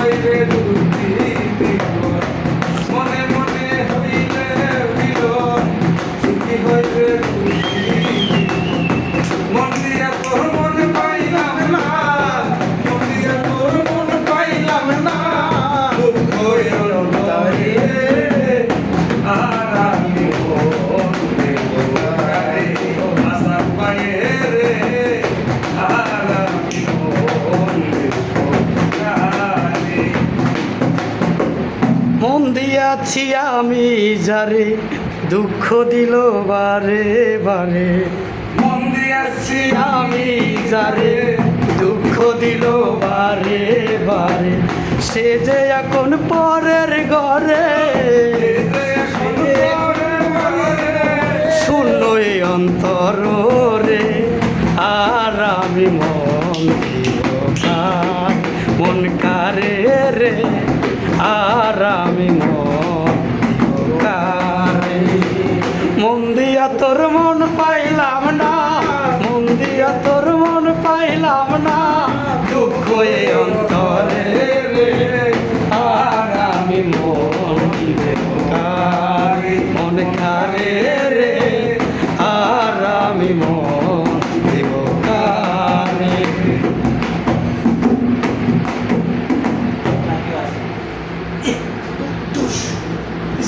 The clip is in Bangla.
হইলে দুটি বিপদ মনে মনে হইলে মিলন সুখী হইলে দুটি মন দিয়া তোর মন পাইলাম না মন দিয়া তোর মন পাইলাম না দুঃখ অন্তরে আর আমি মনে গোলায় আশা পায়ে রে আর আমি মনে গোলায় মন দিয়াছি আমি যারে দুঃখ দিল বারে বারে মন দিয়াছি আমি যারে দুঃখ দিল বারে বারে সে যে এখন পরের ঘরে শূন্য এই অন্তর রে আর আমি মন দিব কার, মন কারে রে আর আমি মন দিব কারে মন দিয়া তোর মন পাইলাম না মন দিয়া তোর মন পাইলাম না দুঃখ এই অন্তরে রে আর আমি মন দিব কারে মন কারে রে আর আমি মন দিব কারে